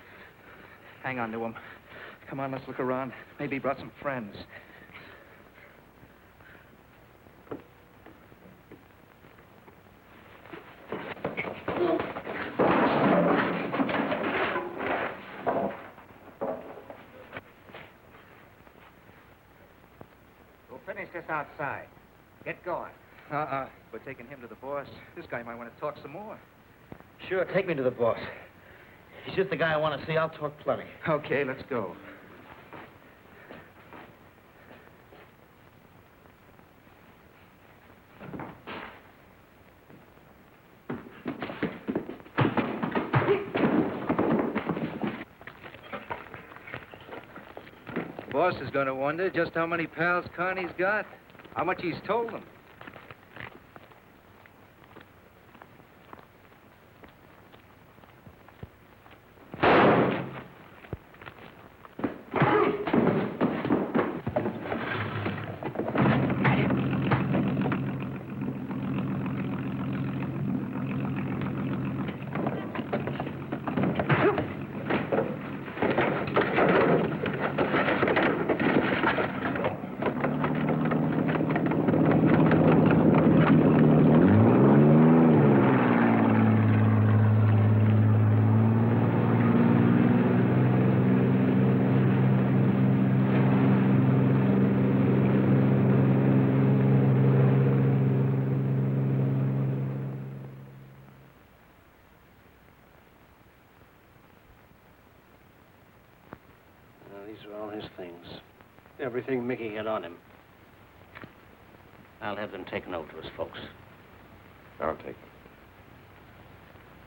Hang on to him. Come on, let's look around. Maybe he brought some friends. We'll finish this outside. Get going. We're taking him to the boss. This guy might want to talk some more. Sure, take me to the boss. He's just the guy I want to see. I'll talk plenty. Okay, let's go. Boss is going to wonder just how many pals Connie's got, how much he's told them. These are all his things. Everything Mickey had on him. I'll have them taken over to his folks. I'll take them.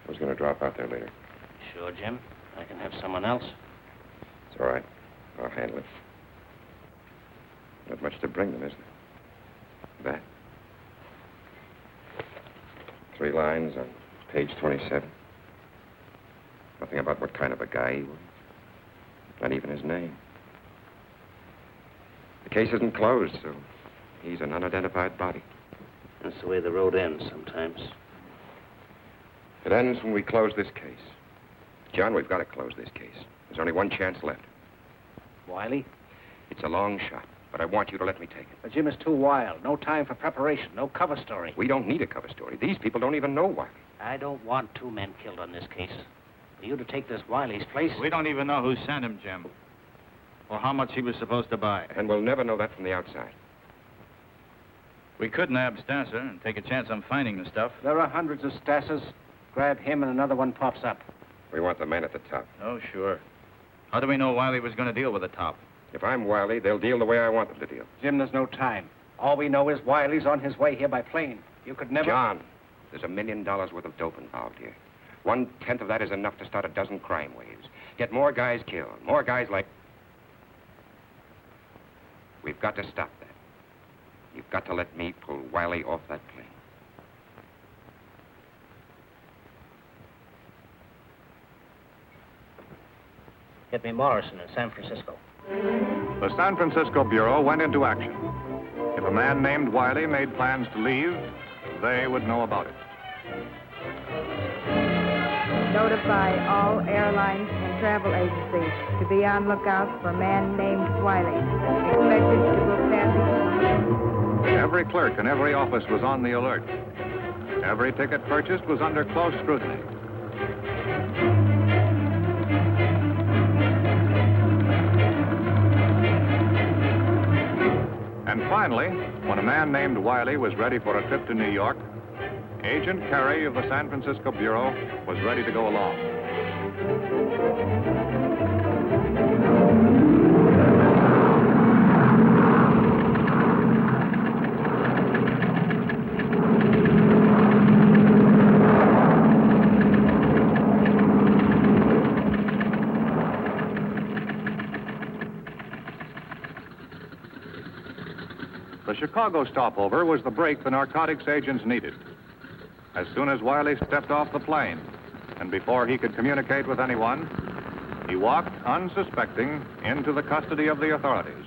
I was going to drop out there later. Sure, Jim. I can have someone else. It's all right. I'll handle it. Not much to bring them, is there? That. 3 lines on page 27. Nothing about what kind of a guy he was. Not even his name. The case isn't closed, so he's an unidentified body. That's the way the road ends sometimes. It ends when we close this case. John, we've got to close this case. There's only one chance left. Wiley? It's a long shot, but I want you to let me take it. But Jim is too wild. No time for preparation. No cover story. We don't need a cover story. These people don't even know Wiley. I don't want 2 men killed on this case. For you to take this Wiley's place... We don't even know who sent him, Jim. Or how much he was supposed to buy. And we'll never know that from the outside. We could nab Stasser and take a chance on finding the stuff. There are hundreds of Stassers. Grab him and another one pops up. We want the man at the top. Oh, sure. How do we know Wiley was going to deal with the top? If I'm Wiley, they'll deal the way I want them to deal. Jim, there's no time. All we know is Wiley's on his way here by plane. You could never... John, there's $1 million worth of dope involved here. 1/10 of that is enough to start a dozen crime waves. Get more guys killed. More guys like... We've got to stop that. You've got to let me pull Wiley off that plane. Get me Morrison in San Francisco. The San Francisco Bureau went into action. If a man named Wiley made plans to leave, they would know about it. Notify all airlines and travel agencies to be on lookout for a man named Wiley. Expected to book passengers. Every clerk in every office was on the alert. Every ticket purchased was under close scrutiny. And finally, when a man named Wiley was ready for a trip to New York, Agent Carey of the San Francisco Bureau was ready to go along. The Chicago stopover was the break the narcotics agents needed. As soon as Wiley stepped off the plane, and before he could communicate with anyone, He walked, unsuspecting, into the custody of the authorities,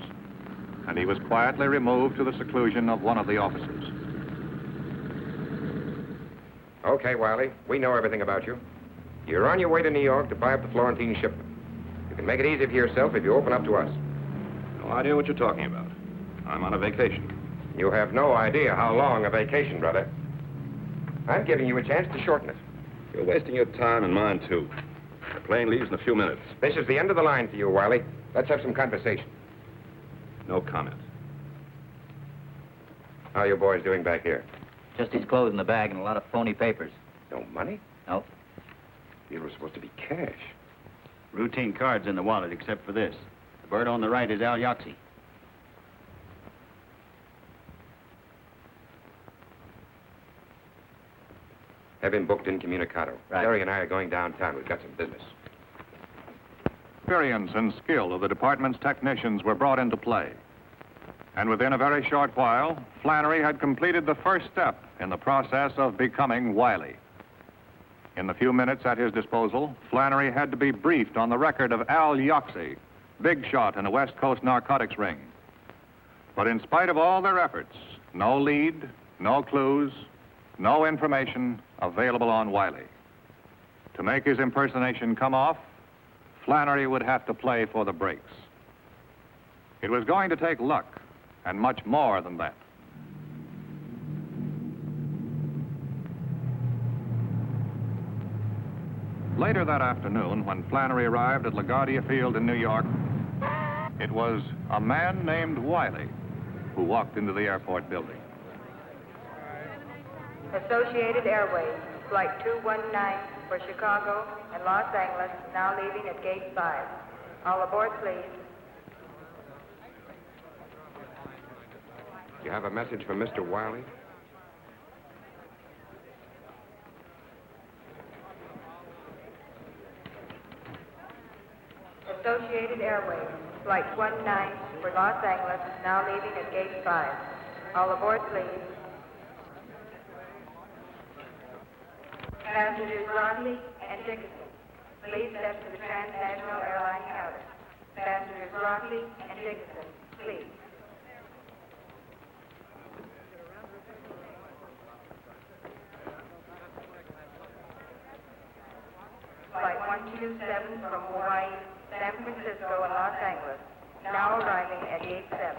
and he was quietly removed to the seclusion of one of the offices. Okay, Wiley, we know everything about you. You're on your way to New York to buy up the Florentine shipment. You can make it easy for yourself if you open up to us. No idea what you're talking about. I'm on a vacation. You have no idea how long a vacation, brother. I'm giving you a chance to shorten it. You're wasting your time and mine, too. The plane leaves in a few minutes. This is the end of the line for you, Wiley. Let's have some conversation. No comment. How are you boys doing back here? Just his clothes in the bag and a lot of phony papers. No money? No. Deal was supposed to be cash. Routine cards in the wallet, except for this. The bird on the right is Al Yoxie. Have him booked in Communicado. Right. Jerry and I are going downtown. We've got some business. Experience and skill of the department's technicians were brought into play. And within a very short while, Flannery had completed the first step in the process of becoming Wiley. In the few minutes at his disposal, Flannery had to be briefed on the record of Al Yoxie, big shot in a West Coast narcotics ring. But in spite of all their efforts, no lead, no clues, no information available on Wiley. To make his impersonation come off, Flannery would have to play for the breaks. It was going to take luck, and much more than that. Later that afternoon, when Flannery arrived at LaGuardia Field in New York, it was a man named Wiley who walked into the airport building. Associated Airways, Flight 219 for Chicago and Los Angeles, now leaving at Gate 5. All aboard, please. You have a message from Mr. Wiley? Associated Airways, Flight 19 for Los Angeles, now leaving at Gate 5. All aboard, please. Passengers Rodley and Dickinson, please step to the Transnational Airline counter. Passengers Rodley and Dickinson, please. Flight 127 from Hawaii, San Francisco, and Los Angeles, now arriving at Gate 7.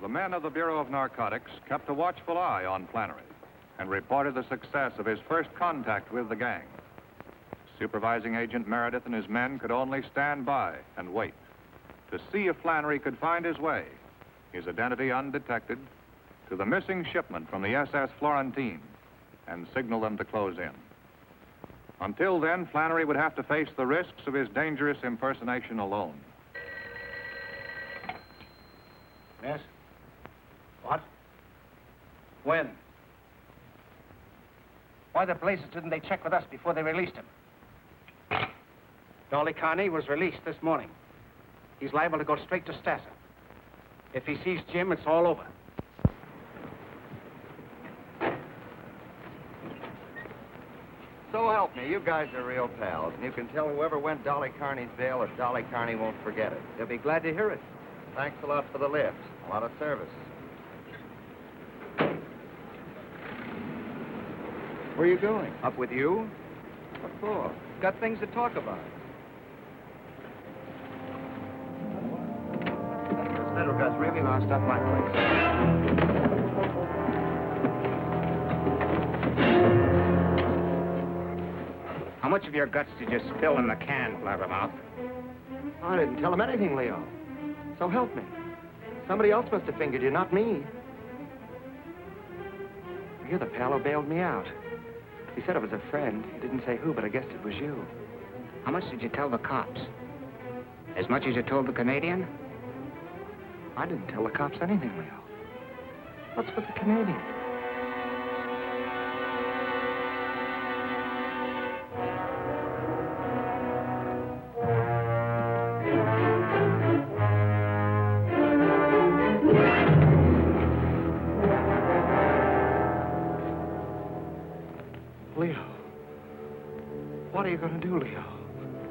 The men of the Bureau of Narcotics kept a watchful eye on Flannery and reported the success of his first contact with the gang. Supervising Agent Meredith and his men could only stand by and wait to see if Flannery could find his way, his identity undetected, to the missing shipment from the SS Florentine and signal them to close in. Until then, Flannery would have to face the risks of his dangerous impersonation alone. Yes? What? When? Why the blazes didn't they check with us before they released him? Dolly Carney was released this morning. He's liable to go straight to Stassa. If he sees Jim, it's all over. So help me, you guys are real pals, and you can tell whoever went Dolly Carney's bail that Dolly Carney won't forget it. They'll be glad to hear it. Thanks a lot for the lift. A lot of service. Where are you going? Up with you? What for? Got things to talk about. This little gut's really lost up my place. How much of your guts did you spill in the can, Blabbermouth? I didn't tell him anything, Leo. So help me. Somebody else must have fingered you, not me. You're the pal who bailed me out. He said it was a friend. He didn't say who, but I guessed it was you. How much did you tell the cops? As much as you told the Canadian? I didn't tell the cops anything, Leo. What's with the Canadian? Leo. What are you going to do, Leo?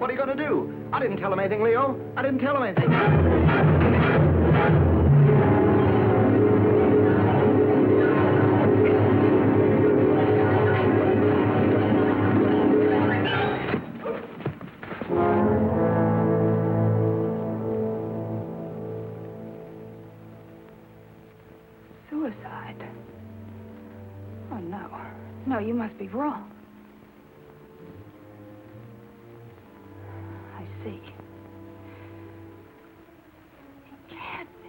What are you going to do? I didn't tell him anything, Leo. I didn't tell him anything. Suicide? Oh, no. No, you must be wrong. I see. It can't be.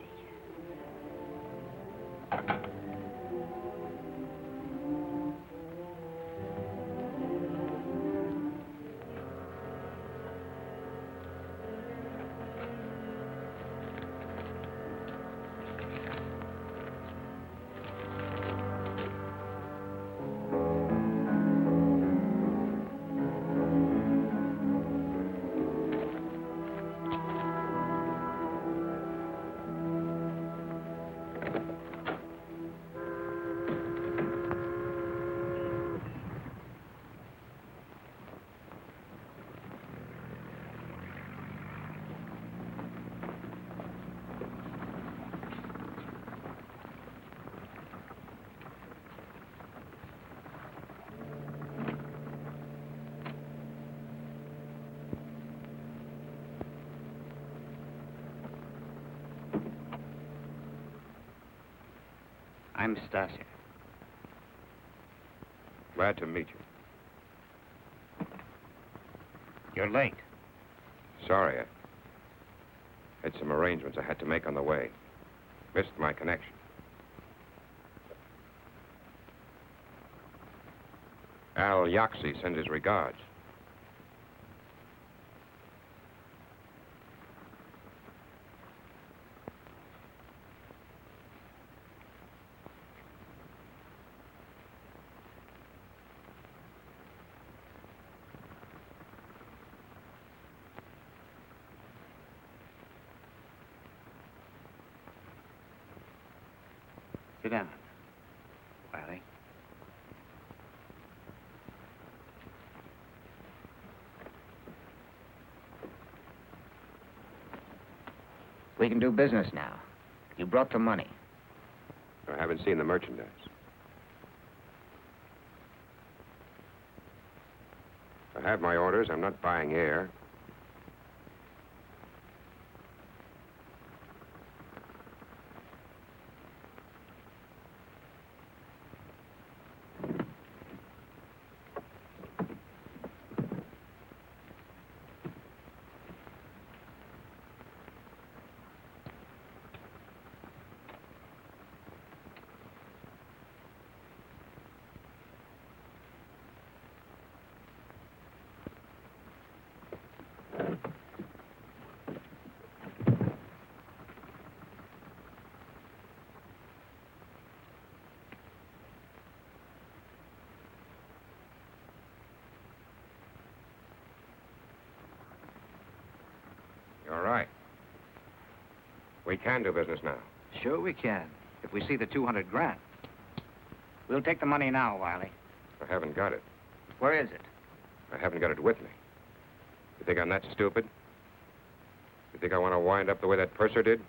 I'm Stasia. Glad to meet you. You're late. Sorry, I had some arrangements I had to make on the way. Missed my connection. Al Yaxi sends his regards. Sit down, Wiley. We can do business now. You brought the money. I haven't seen the merchandise. I have my orders. I'm not buying air. You're right. We can do business now. Sure we can, if we see the 200 grand. We'll take the money now, Wiley. I haven't got it. Where is it? I haven't got it with me. You think I'm that stupid? You think I want to wind up the way that purser did?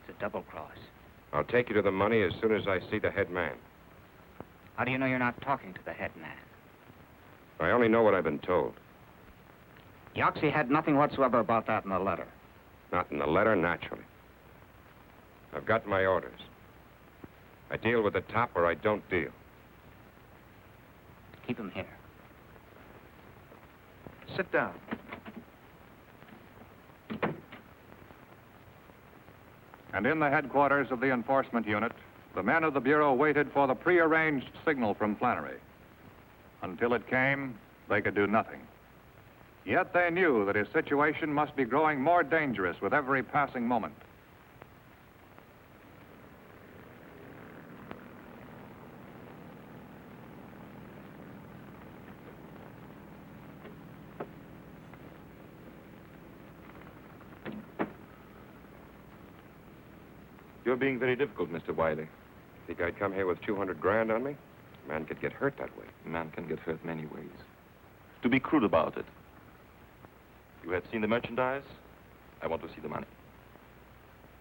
It's a double cross. I'll take you to the money as soon as I see the head man. How do you know you're not talking to the head man? I only know what I've been told. Yaxi had nothing whatsoever about that in the letter. Not in the letter, naturally. I've got my orders. I deal with the top or I don't deal. Keep him here. Sit down. And in the headquarters of the enforcement unit, the men of the Bureau waited for the prearranged signal from Flannery. Until it came, they could do nothing. Yet they knew that his situation must be growing more dangerous with every passing moment. You're being very difficult, Mr. Wiley. Think I'd come here with 200 grand on me? A man could get hurt that way. A man can get hurt many ways. To be crude about it, You have seen the merchandise? I want to see the money.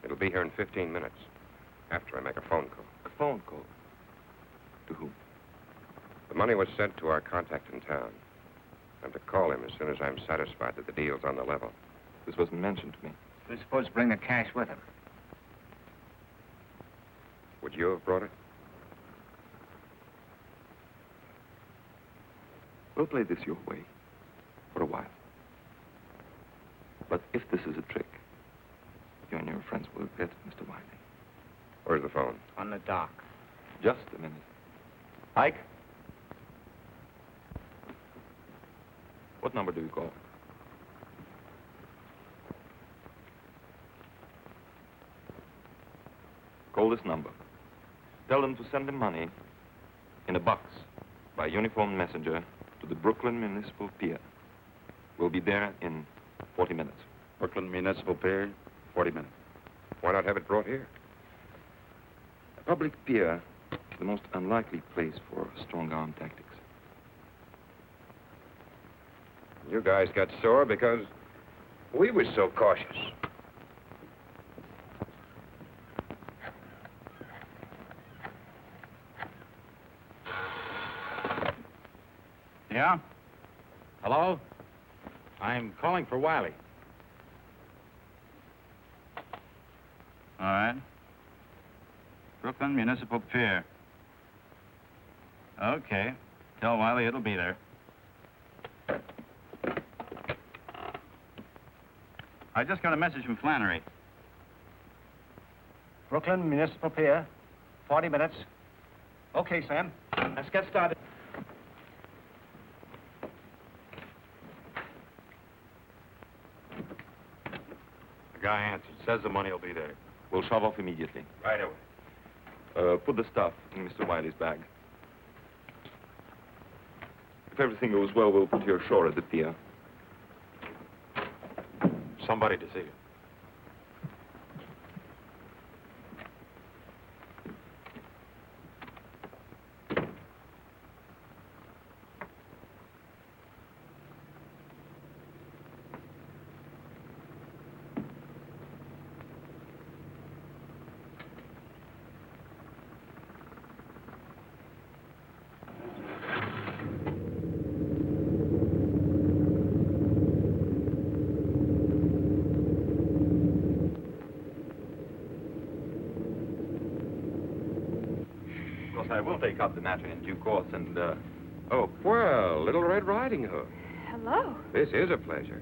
It'll be here in 15 minutes, after I make a phone call. A phone call? To whom? The money was sent to our contact in town. I'm to call him as soon as I'm satisfied that the deal's on the level. This wasn't mentioned to me. We're supposed to bring the cash with him. Would you have brought it? We'll play this your way for a while. But if this is a trick, you and your friends will regret it, Mr. Wiley. Where's the phone? On the dock. Just a minute. Ike? What number do you call? Call this number. Tell them to send him money in a box by uniformed messenger to the Brooklyn Municipal Pier. We'll be there in 40 minutes. Brooklyn Municipal Pier, 40 minutes. Why not have it brought here? A public pier is the most unlikely place for strong-arm tactics. You guys got sore because we were so cautious. Yeah? Hello? I'm calling for Wiley. All right. Brooklyn Municipal Pier. Okay. Tell Wiley it'll be there. I just got a message from Flannery. Brooklyn Municipal Pier, 40 minutes. Okay, Sam. Let's get started. The guy answered. Says the money will be there. We'll shove off immediately. Right away. Put the stuff in Mr. Wiley's bag. If everything goes well, we'll put you ashore at the pier. Somebody to see you. I will take up the matter in due course and, Oh, well, Little Red Riding Hood. Hello. This is a pleasure.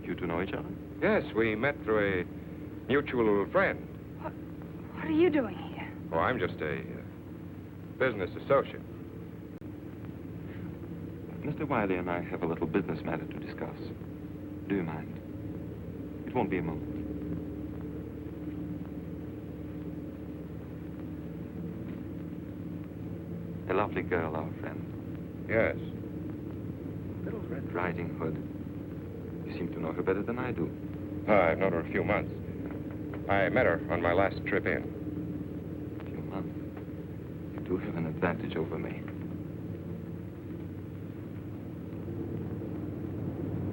You two know each other? Yes, we met through a mutual friend. What are you doing here? Oh, I'm just a business associate. Mr. Wiley and I have a little business matter to discuss. Do you mind? It won't be a moment. A lovely girl, our friend. Yes. Little Red Riding Hood. You seem to know her better than I do. I've known her a few months. I met her on my last trip in. A few months? You do have an advantage over me.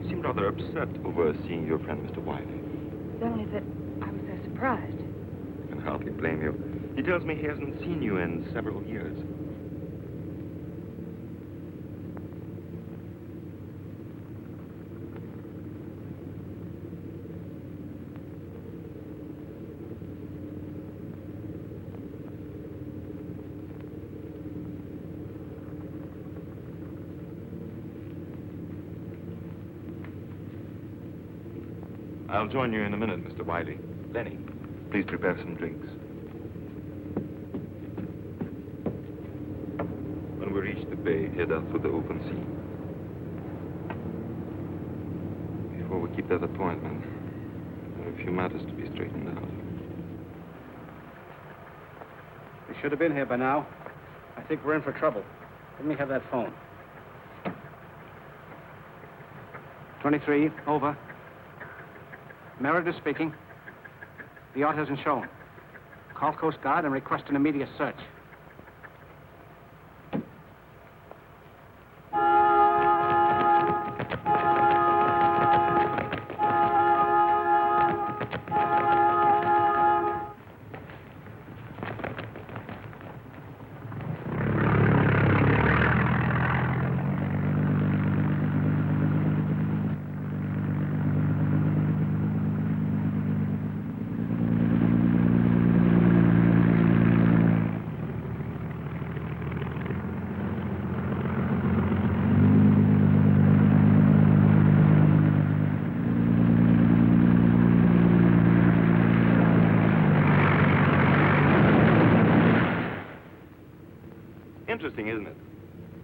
You seem rather upset over seeing your friend, Mr. Wiley. It's only that I was so surprised. I can hardly blame you. He tells me he hasn't seen you in several years. I'll join you in a minute, Mr. Wiley. Lenny, please prepare some drinks. When we reach the bay, head out to the open sea. Before we keep that appointment, there are a few matters to be straightened out. We should have been here by now. I think we're in for trouble. Let me have that phone. 23, over. Meredith speaking. The yacht hasn't shown. Call Coast Guard and request an immediate search.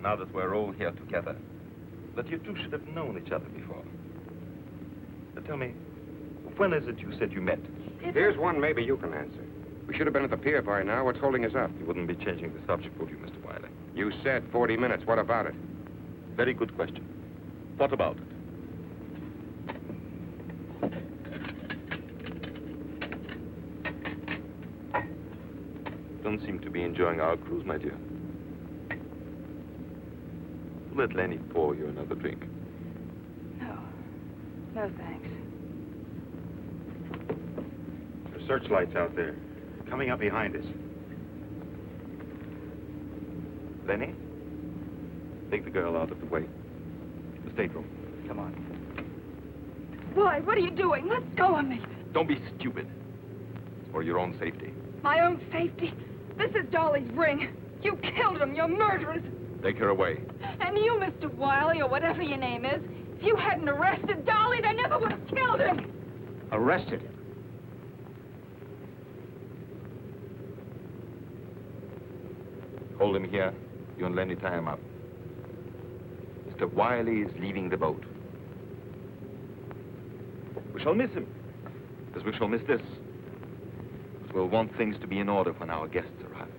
now that we're all here together, that you two should have known each other before. Tell me, when is it you said you met? Here's one maybe you can answer. We should have been at the pier by now. What's holding us up? You wouldn't be changing the subject, would you, Mr. Wiley? You said 40 minutes. What about it? Very good question. What about it? Don't seem to be enjoying our cruise, my dear. Let Lenny pour you another drink. No. No, thanks. The searchlight's out there, coming up behind us. Lenny, take the girl out of the way. The stateroom. Come on. Boy, what are you doing? Let go of me. Don't be stupid. It's for your own safety. My own safety. This is Dolly's ring. You killed him. You're murderers. Take her away. And you, Mr. Wiley, or whatever your name is, if you hadn't arrested Dolly, they never would have killed him. Arrested him? Hold him here. You and Lenny tie him up. Mr. Wiley is leaving the boat. We shall miss him, as we shall miss this. But we'll want things to be in order when our guests arrive.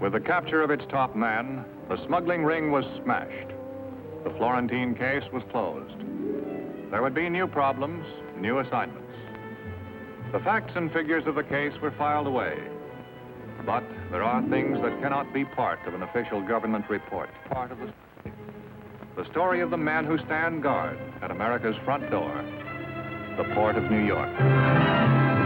With the capture of its top man, the smuggling ring was smashed. The Florentine case was closed. There would be new problems, new assignments. The facts and figures of the case were filed away. But there are things that cannot be part of an official government report. Part of the story of the men who stand guard at America's front door, the Port of New York.